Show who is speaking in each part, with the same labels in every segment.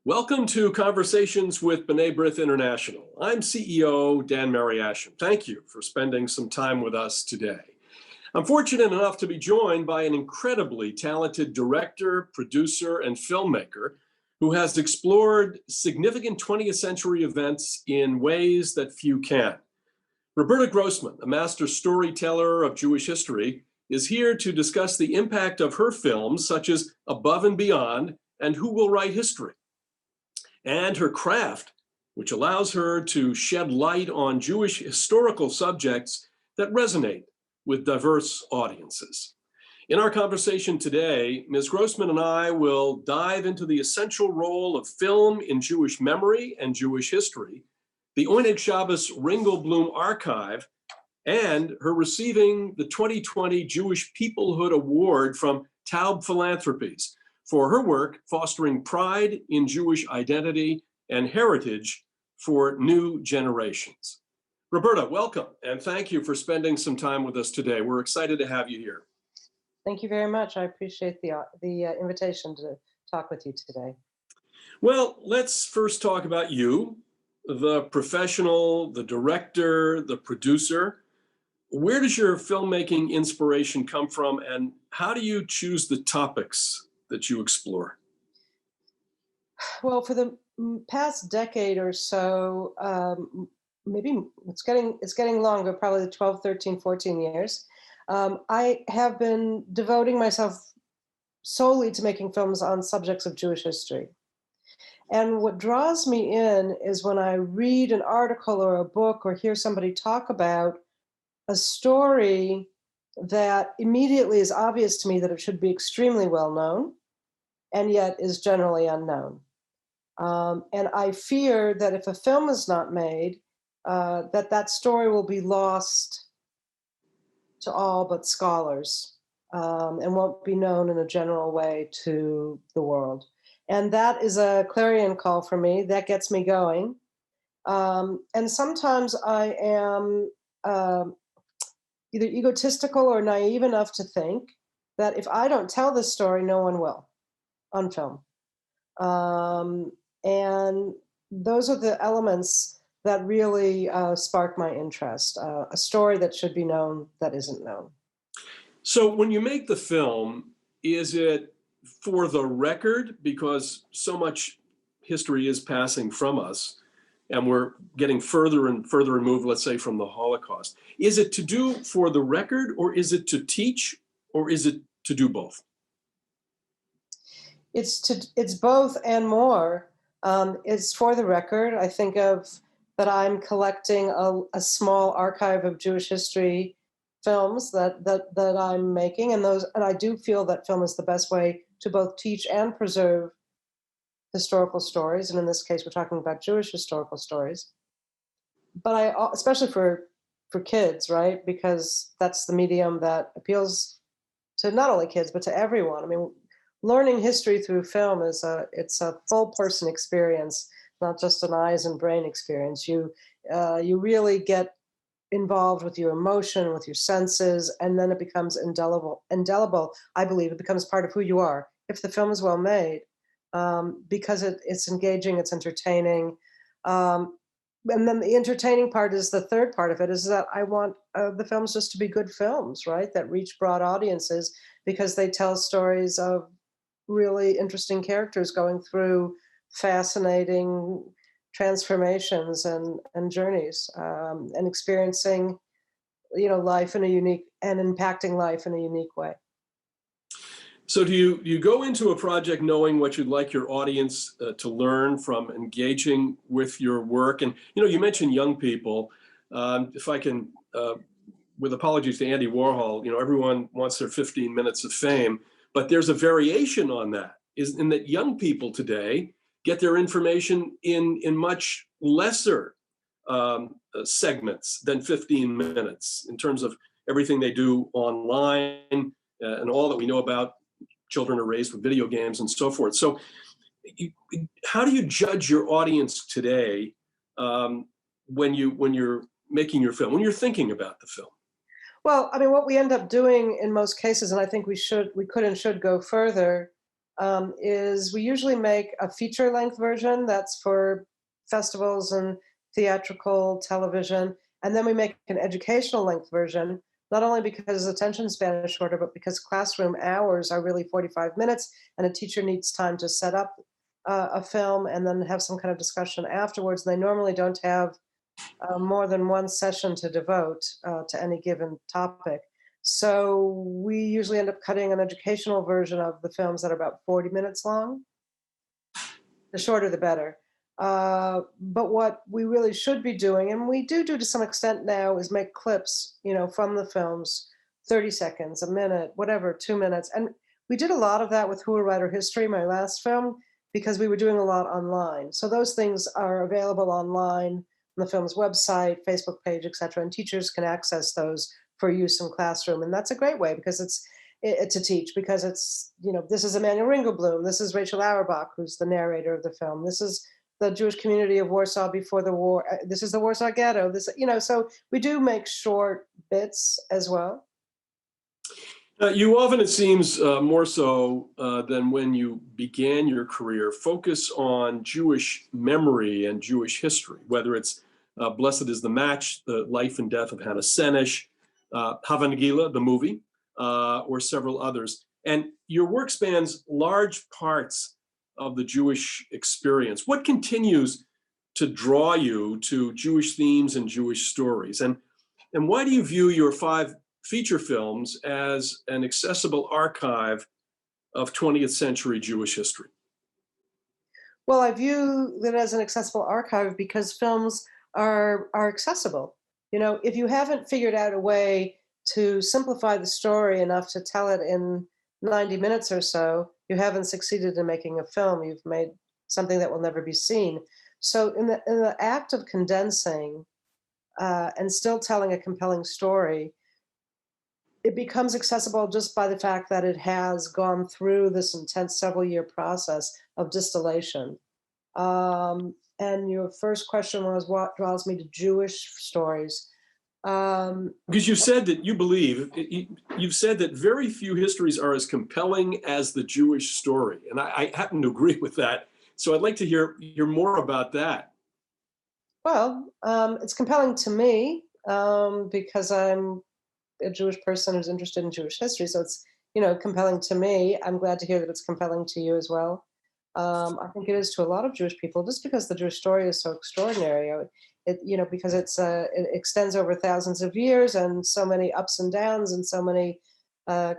Speaker 1: Welcome to Conversations with B'nai B'rith International. I'm CEO Dan Mariaschin. Thank you for spending some time with us today. I'm fortunate enough to be joined by an incredibly talented director, producer, and filmmaker who has explored significant 20th century events in ways that few can. Roberta Grossman, a master storyteller of Jewish history, is here to discuss the impact of her films such as Above and Beyond and Who Will Write History, and her craft, which allows her to shed light on Jewish historical subjects that resonate with diverse audiences. In our conversation today, Ms. Grossman and I will dive into the essential role of film in Jewish memory and Jewish history, the Oyneg Shabes-Ringelblum Archive, and her receiving the 2020 Jewish Peoplehood Award from Taube Philanthropies for her work fostering pride in Jewish identity and heritage for new generations. Roberta, welcome, and thank you for spending some time with us today. We're excited to have you here.
Speaker 2: Thank you very much. I appreciate the invitation to talk with you today.
Speaker 1: Well, let's first talk about you, the professional, the director, the producer. Where does your filmmaking inspiration come from, and how do you choose the topics that you explore?
Speaker 2: Well, for the past decade or so, maybe it's getting longer, probably 12, 13, 14 years, I have been devoting myself solely to making films on subjects of Jewish history. And what draws me in is when I read an article or a book or hear somebody talk about a story that immediately is obvious to me that it should be extremely well known, and yet is generally unknown. And I fear that if a film is not made, that story will be lost to all but scholars and won't be known in a general way to the world. And that is a clarion call for me. That gets me going. And sometimes I am either egotistical or naive enough to think that if I don't tell this story, no one will on film. And those are the elements that really spark my interest, a story that should be known that isn't known.
Speaker 1: So when you make the film, is it for the record? Because so much history is passing from us, and we're getting further and further removed, let's say, from the Holocaust. Is it to do for the record, or is it to teach, or is it to do both?
Speaker 2: It's both and more. It's for the record. I think of that I'm collecting a small archive of Jewish history films that I'm making, and I do feel that film is the best way to both teach and preserve historical stories, and in this case, we're talking about Jewish historical stories. But especially for kids, right? Because that's the medium that appeals to not only kids but to everyone. I mean, learning history through film it's a full person experience, not just an eyes and brain experience. You really get involved with your emotion, with your senses, and then it becomes indelible. I believe it becomes part of who you are if the film is well made, because it's engaging, it's entertaining. And then the entertaining part is the third part of it, is that I want the films just to be good films, right? That reach broad audiences because they tell stories of really interesting characters going through fascinating transformations and journeys, and experiencing, life in a unique and impacting life in a unique way.
Speaker 1: So do you go into a project knowing what you'd like your audience to learn from engaging with your work? And, you mentioned young people. If I can, with apologies to Andy Warhol, everyone wants their 15 minutes of fame, but there's a variation on that, in that young people today get their information in much lesser segments than 15 minutes in terms of everything they do online and all that we know about. Children are raised with video games and so forth. So how do you judge your audience today when you're making your film, when you're thinking about the film?
Speaker 2: Well, I mean, what we end up doing in most cases, and I think we could and should go further, is we usually make a feature-length version that's for festivals and theatrical television, and then we make an educational length version, not only because attention span is shorter, but because classroom hours are really 45 minutes, and a teacher needs time to set up a film and then have some kind of discussion afterwards. They normally don't have more than one session to devote to any given topic. So we usually end up cutting an educational version of the films that are about 40 minutes long. The shorter, the better. But what we really should be doing, and we do to some extent now, is make clips, from the films, 30 seconds, a minute, whatever, 2 minutes. And we did a lot of that with Who Will Write Our History, my last film, because we were doing a lot online. So those things are available online on the film's website, Facebook page, etc. And teachers can access those for use in classroom. And that's a great way because it's to teach, because it's, this is Oyneg Shabes-Ringelblum, this is Rachel Auerbach, who's the narrator of the film, this is the Jewish community of Warsaw before the war, this is the Warsaw Ghetto, so we do make short bits as well.
Speaker 1: You often, it seems, more so than when you began your career, focus on Jewish memory and Jewish history, whether it's Blessed is the Match, the life and death of Hannah Senesh, Hava Nagila, the movie, or several others. And your work spans large parts of the Jewish experience. What continues to draw you to Jewish themes and Jewish stories? And why do you view your 5 feature films as an accessible archive of 20th century Jewish history?
Speaker 2: Well, I view it as an accessible archive because films are accessible. If you haven't figured out a way to simplify the story enough to tell it in 90 minutes or so, you haven't succeeded in making a film. You've made something that will never be seen. So in the act of condensing and still telling a compelling story, it becomes accessible just by the fact that it has gone through this intense several-year process of distillation. And your first question was, what draws me to Jewish stories?
Speaker 1: Because you said that you believe, you've said that very few histories are as compelling as the Jewish story. And I happen to agree with that. So I'd like to hear more about that.
Speaker 2: Well, it's compelling to me because I'm a Jewish person who's interested in Jewish history. So it's, compelling to me. I'm glad to hear that it's compelling to you as well. I think it is to a lot of Jewish people, just because the Jewish story is so extraordinary. Because it extends over thousands of years and so many ups and downs and so many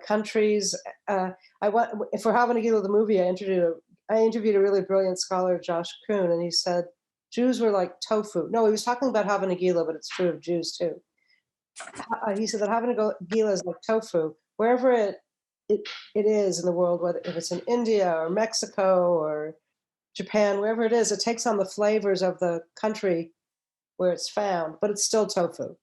Speaker 2: countries. For Hava Nagila, the movie, I interviewed a really brilliant scholar, Josh Kuhn, and he said Jews were like tofu. No, he was talking about Hava Nagila, but it's true of Jews too. He said that Hava Nagila is like tofu. Wherever it is in the world, whether if it's in India or Mexico or Japan, wherever it is, it takes on the flavors of the country where it's found, but it's still tofu.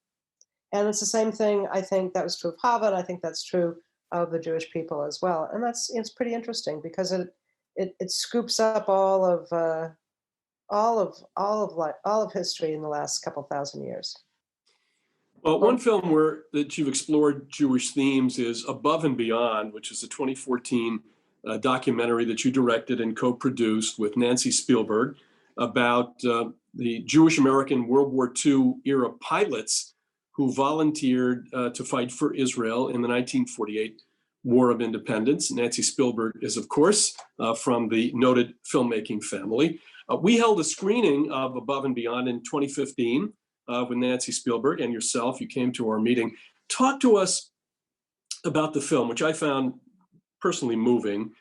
Speaker 2: And it's the same thing, I think that was true of Hava, and I think that's true of the Jewish people as well. And it's pretty interesting because it scoops up all of history in the last couple thousand years.
Speaker 1: Well, one film that you've explored Jewish themes is Above and Beyond, which is a 2014 documentary that you directed and co-produced with Nancy Spielberg about the Jewish American World War II era pilots who volunteered to fight for Israel in the 1948 War of Independence. Nancy Spielberg is, of course, from the noted filmmaking family. We held a screening of Above and Beyond in 2015 with Nancy Spielberg and yourself. You came to our meeting. Talk to us about the film, which I found personally moving,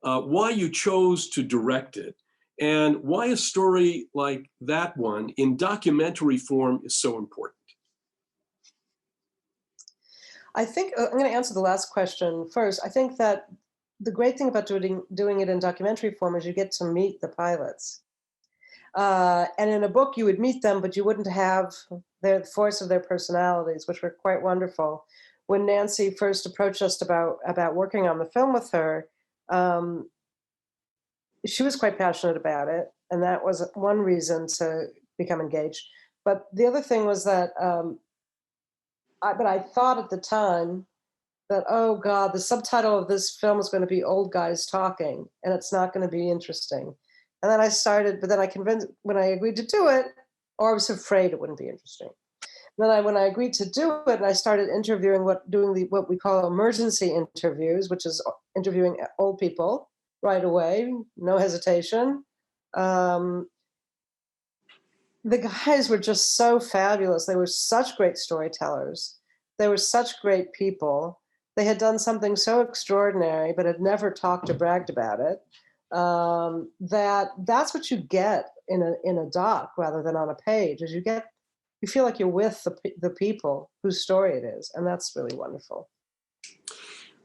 Speaker 1: why you chose to direct it, and why a story like that one in documentary form is so important.
Speaker 2: I think I'm going to answer the last question first. I think that the great thing about doing it in documentary form is you get to meet the pilots. And in a book, you would meet them, but you wouldn't have the force of their personalities, which were quite wonderful. When Nancy first approached us about working on the film with her, she was quite passionate about it, and that was one reason to become engaged. But the other thing was that, I thought at the time that, oh God, the subtitle of this film is going to be old guys talking, and it's not going to be interesting. And then I started, but then I convinced, when I agreed to do it, or I was afraid it wouldn't be interesting. When I agreed to do it, and I started interviewing, what we call emergency interviews, which is interviewing old people right away, no hesitation. Um, the guys were just so fabulous. They were such great storytellers. They were such great people. They had done something so extraordinary, but had never talked or bragged about it. That's what you get in a doc rather than on a page. Is you feel like you're with the people whose story it is, and that's really wonderful.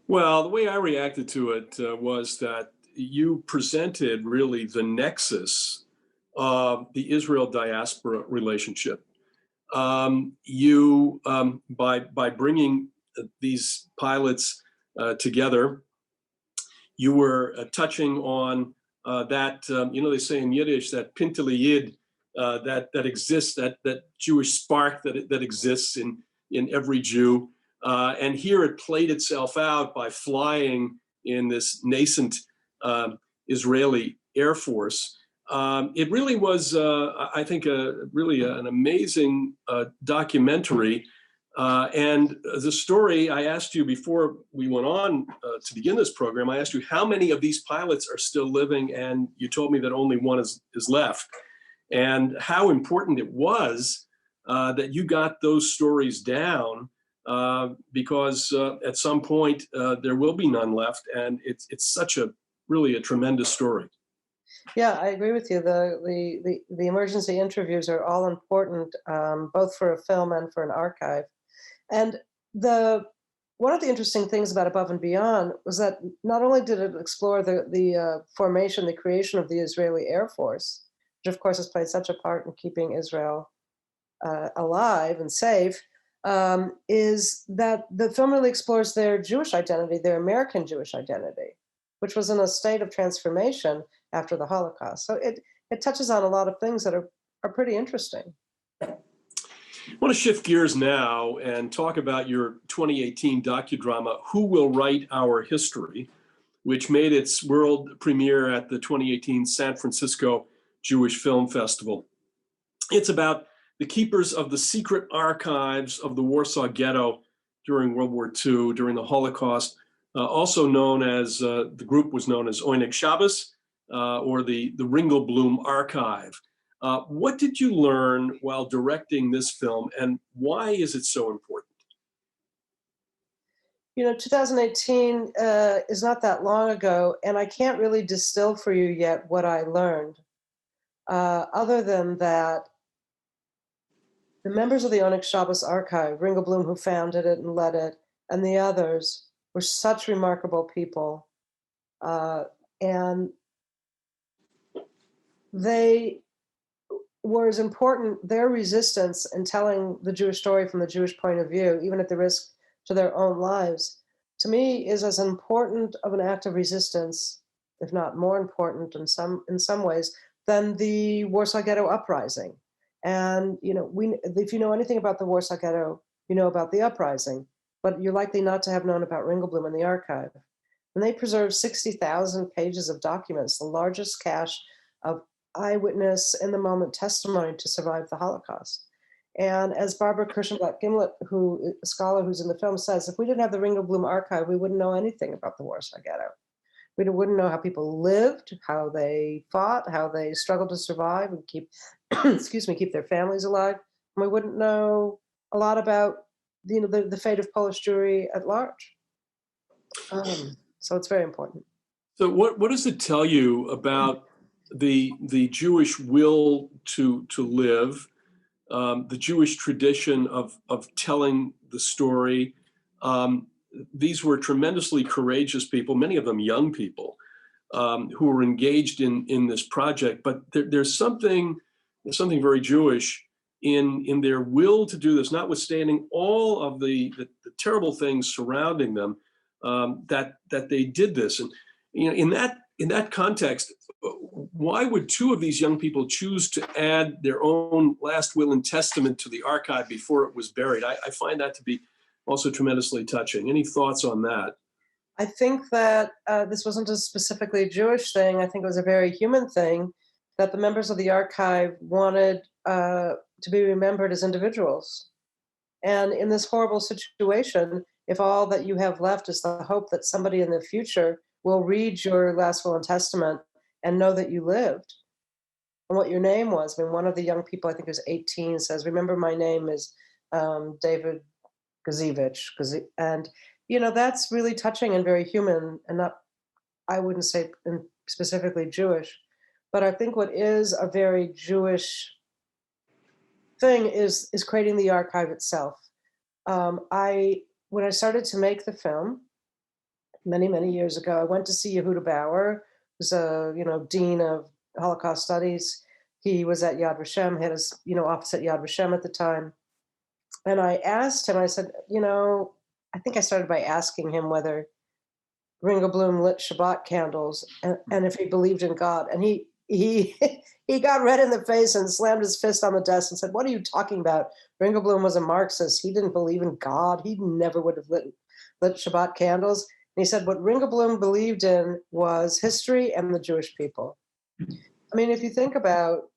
Speaker 1: Well, the way I reacted to it was that you presented really the nexus of the Israel diaspora relationship. By bringing these pilots together, you were touching on that, they say in Yiddish, that pintele yid that exists, that Jewish spark that exists in every Jew. And here it played itself out by flying in this nascent Israeli Air Force. It really was, I think, really an amazing documentary. And the story, I asked you before we went on to begin this program, I asked you how many of these pilots are still living, and you told me that only one is left. And how important it was that you got those stories down, because at some point there will be none left, and it's such really a tremendous story.
Speaker 2: Yeah, I agree with you. The emergency interviews are all important, both for a film and for an archive. And one of the interesting things about Above and Beyond was that not only did it explore the formation, the creation of the Israeli Air Force, which of course has played such a part in keeping Israel alive and safe, is that the film really explores their Jewish identity, their American Jewish identity, which was in a state of transformation after the Holocaust. So it touches on a lot of things that are pretty interesting.
Speaker 1: I want to shift gears now and talk about your 2018 docudrama, Who Will Write Our History, which made its world premiere at the 2018 San Francisco Jewish Film Festival. It's about the keepers of the secret archives of the Warsaw Ghetto during World War II, during the Holocaust, also known as, the group was known as Oyneg Shabes, or the Ringelblum Archive. What did you learn while directing this film, and why is it so important?
Speaker 2: 2018 is not that long ago, and I can't really distill for you yet what I learned, other than that the members of the Oyneg Shabes Archive, Ringelblum, who founded it and led it, and the others were such remarkable people. And they were as important, their resistance in telling the Jewish story from the Jewish point of view, even at the risk to their own lives, to me is as important of an act of resistance, if not more important in some ways, than the Warsaw Ghetto uprising. And if you know anything about the Warsaw Ghetto, you know about the uprising, but you're likely not to have known about Ringelblum in the archive. And they preserved 60,000 pages of documents, the largest cache of eyewitness in the moment testimony to survive the Holocaust. And as Barbara Kirschenblatt-Gimlet, a scholar who's in the film, says, if we didn't have the Ringelblum Archive, we wouldn't know anything about the Warsaw Ghetto. We wouldn't know how people lived, how they fought, how they struggled to survive and keep, keep their families alive. And we wouldn't know a lot about, the fate of Polish Jewry at large. So it's very important.
Speaker 1: So what does it tell you about the Jewish will to live, the Jewish tradition of telling the story? These were tremendously courageous people, many of them young people, who were engaged in this project. But there's something very Jewish in their will to do this, notwithstanding all of the terrible things surrounding them, that they did this. And in that context, why would two of these young people choose to add their own last will and testament to the archive before it was buried? I find that to be also tremendously touching. Any thoughts on that?
Speaker 2: I think that this wasn't a specifically Jewish thing. I think it was a very human thing that the members of the archive wanted to be remembered as individuals. And in this horrible situation, if all that you have left is the hope that somebody in the future will read your last will and testament and know that you lived and what your name was. I mean, one of the young people, I think it was 18, says, "Remember, my name is David Gazevich." And, that's really touching and very human, and not, I wouldn't say specifically Jewish. But I think what is a very Jewish thing is creating the archive itself. When I started to make the film many years ago, I went to see Yehuda Bauer, who's a dean of Holocaust studies. He was at Yad Vashem, had his office at Yad Vashem at the time, and I asked him. I said, I think I started by asking him whether Ringelblum lit Shabbat candles and if he believed in God, and he he got red in the face and slammed his fist on the desk and said, "What are you talking about? Ringelblum was a Marxist. He didn't believe in God. He never would have lit Shabbat candles." And he said what Ringelblum believed in was history and the Jewish people. I mean, if you think about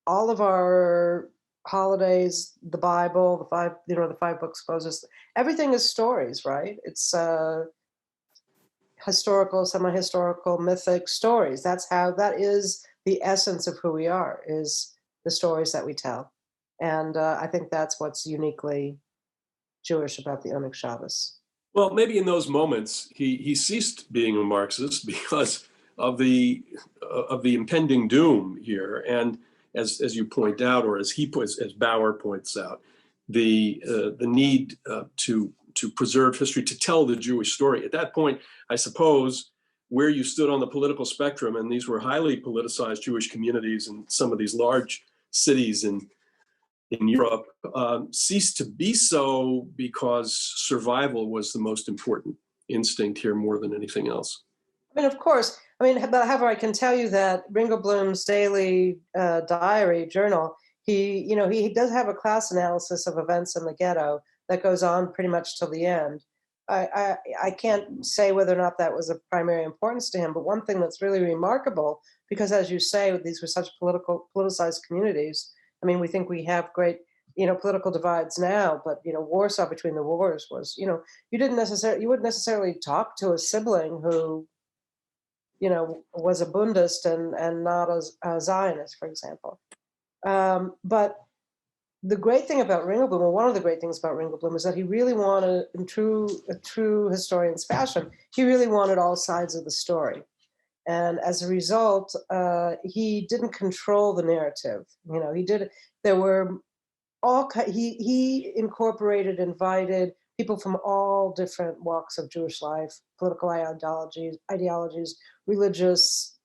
Speaker 2: all of our holidays, the Bible, the five books of Moses, everything is stories, right? It's historical, semi-historical, mythic stories. That is the essence of who we are, is the stories that we tell. And I think that's what's uniquely Jewish about the Oyneg Shabbos.
Speaker 1: Well, maybe in those moments he ceased being a Marxist because of the impending doom here, and as you point out, or as Bauer points out, the need to preserve history, to tell the Jewish story. At that point, I suppose, where you stood on the political spectrum, and these were highly politicized Jewish communities in some of these large cities in Europe, ceased to be so because survival was the most important instinct here more than anything else.
Speaker 2: I mean, of course. But however, I can tell you that Ringelblum's daily diary journal, he does have a class analysis of events in the ghetto that goes on pretty much till the end. I can't say whether or not that was of primary importance to him, but one thing that's really remarkable, because as you say, these were such politicized communities. I mean, we think we have great, political divides now, but Warsaw between the wars was, you wouldn't necessarily talk to a sibling who, was a Bundist and not a Zionist, for example. But the great thing about Ringelblum, or one of the great things about Ringelblum, is that he really wanted, in a true historian's fashion, he really wanted all sides of the story. And as a result, he didn't control the narrative. He invited people from all different walks of Jewish life, political ideologies, religious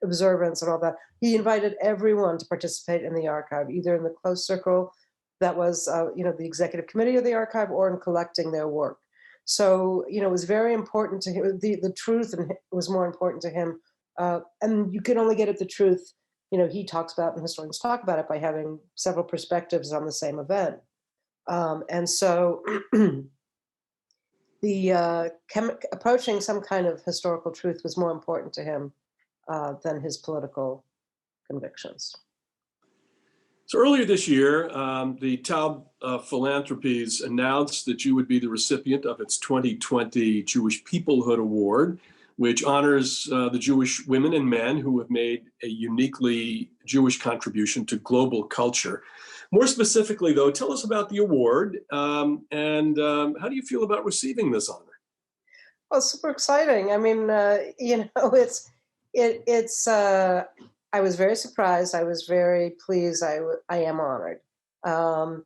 Speaker 2: observance, and all that. He invited everyone to participate in the archive, either in the close circle that was, the executive committee of the archive, or in collecting their work. So, it was very important to him. The truth was more important to him. And you can only get at the truth, he talks about, and historians talk about it, by having several perspectives on the same event. And so approaching some kind of historical truth was more important to him than his political convictions.
Speaker 1: So earlier this year, the Taube Philanthropies announced that you would be the recipient of its 2020 Jewish Peoplehood Award, which honors the Jewish women and men who have made a uniquely Jewish contribution to global culture. More specifically, though, tell us about the award, and how do you feel about receiving this honor?
Speaker 2: Well, super exciting. I mean, it's. I was very surprised. I was very pleased. I am honored. The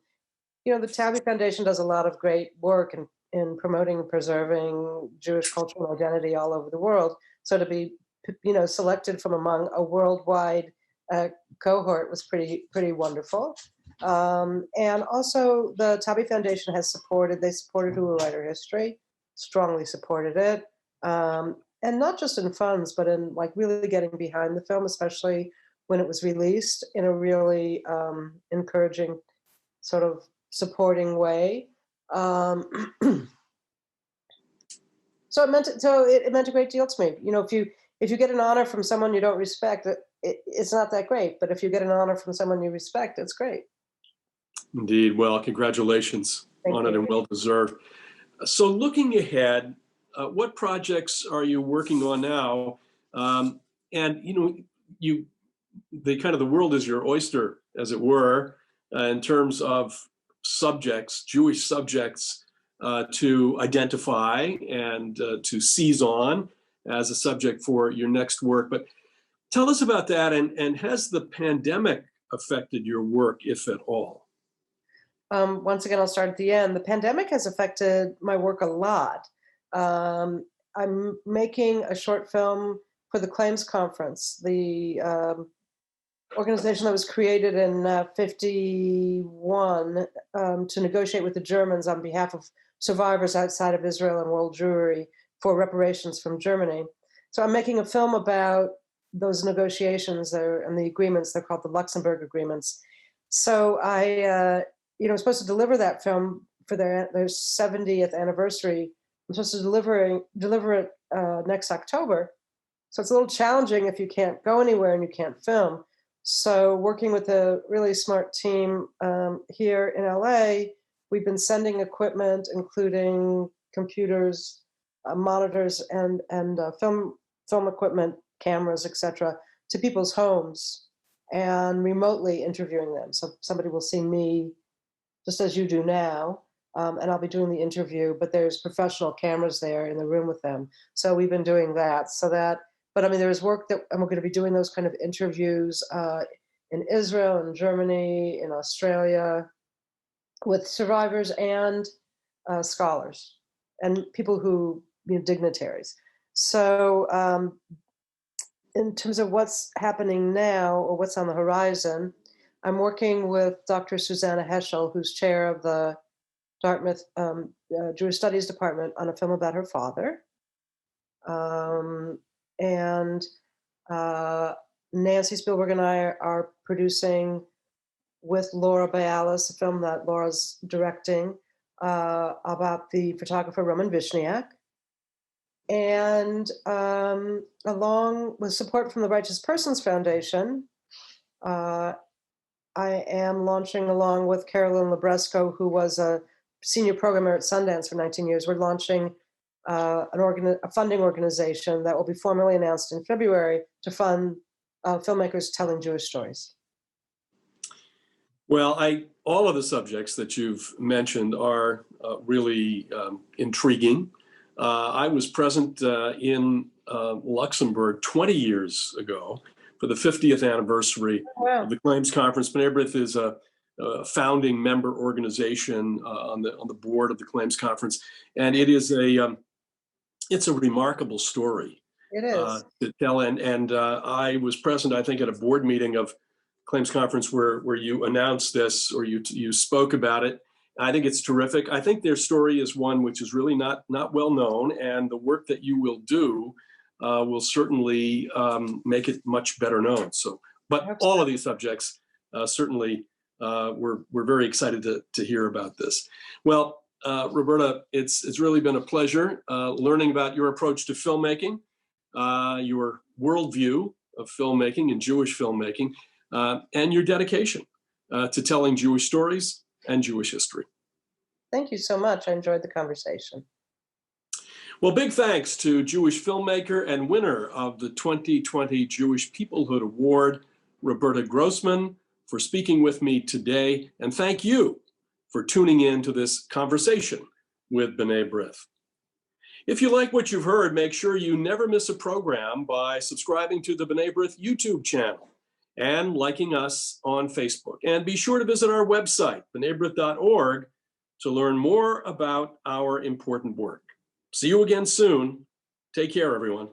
Speaker 2: Taube Foundation does a lot of great work in promoting and preserving Jewish culture and identity all over the world. So to be, selected from among a worldwide cohort was pretty wonderful. And also, the Taube Foundation they supported Who Will Write Our History, strongly supported it. And not just in funds, but in really getting behind the film, especially when it was released, in a really encouraging sort of supporting way. So it meant a great deal to me. You know, if you get an honor from someone you don't respect, it's not that great. But if you get an honor from someone you respect, it's great.
Speaker 1: Indeed. Well, congratulations on it, and well deserved. So looking ahead, what projects are you working on now? And you know, the world is your oyster, as it were, in terms of subjects, Jewish subjects, to identify and to seize on as a subject for your next work. But tell us about that, and has the pandemic affected your work, if at all?
Speaker 2: Once again, I'll start at the end. The pandemic has affected my work a lot. I'm making a short film for the Claims Conference, the organization that was created in 1951 to negotiate with the Germans on behalf of survivors outside of Israel and world Jewry for reparations from Germany. So I'm making a film about those negotiations and the agreements. They're called the Luxembourg Agreements. So I was supposed to deliver that film for their 70th anniversary. I'm supposed to deliver it next October. So it's a little challenging if you can't go anywhere and you can't film. So working with a really smart team here in LA, we've been sending equipment, including computers, monitors, and film equipment, cameras, etc., to people's homes and remotely interviewing them. So somebody will see me just as you do now, and I'll be doing the interview, but there's professional cameras there in the room with them. So we've been doing that. But I mean, there's work that I'm going to be doing those kind of interviews in Israel, in Germany, in Australia, with survivors and scholars and people who, dignitaries. So in terms of what's happening now or what's on the horizon, I'm working with Dr. Susanna Heschel, who's chair of the Dartmouth Jewish Studies Department, on a film about her father. And Nancy Spielberg and I are producing with Laura Bialis a film that Laura's directing about the photographer Roman Vishniak. And along with support from the Righteous Persons Foundation, I am launching, along with Carolyn Labresco, who was a senior programmer at Sundance for 19 years, we're launching a funding organization that will be formally announced in February to fund filmmakers telling Jewish stories.
Speaker 1: Well, all of the subjects that you've mentioned are really intriguing. I was present in Luxembourg 20 years ago for the 50th anniversary of the Claims Conference. B'nai B'rith is a founding member organization on the board of the Claims Conference, and it's a remarkable story.
Speaker 2: It is.
Speaker 1: To tell, and I was present, I think, at a board meeting of Claims Conference where you announced this, or you spoke about it. I think it's terrific. I think their story is one which is really not well known, and the work that you will do will certainly make it much better known. So, but all of these subjects certainly we're very excited to hear about this. Well, Roberta, it's really been a pleasure learning about your approach to filmmaking, your worldview of filmmaking and Jewish filmmaking, and your dedication to telling Jewish stories and Jewish history.
Speaker 2: Thank you so much. I enjoyed the conversation.
Speaker 1: Well, big thanks to Jewish filmmaker and winner of the 2020 Jewish Peoplehood Award, Roberta Grossman, for speaking with me today. And thank you for tuning in to this conversation with B'nai B'rith. If you like what you've heard, make sure you never miss a program by subscribing to the B'nai B'rith YouTube channel and liking us on Facebook. And be sure to visit our website, bnaibrith.org, to learn more about our important work. See you again soon. Take care, everyone.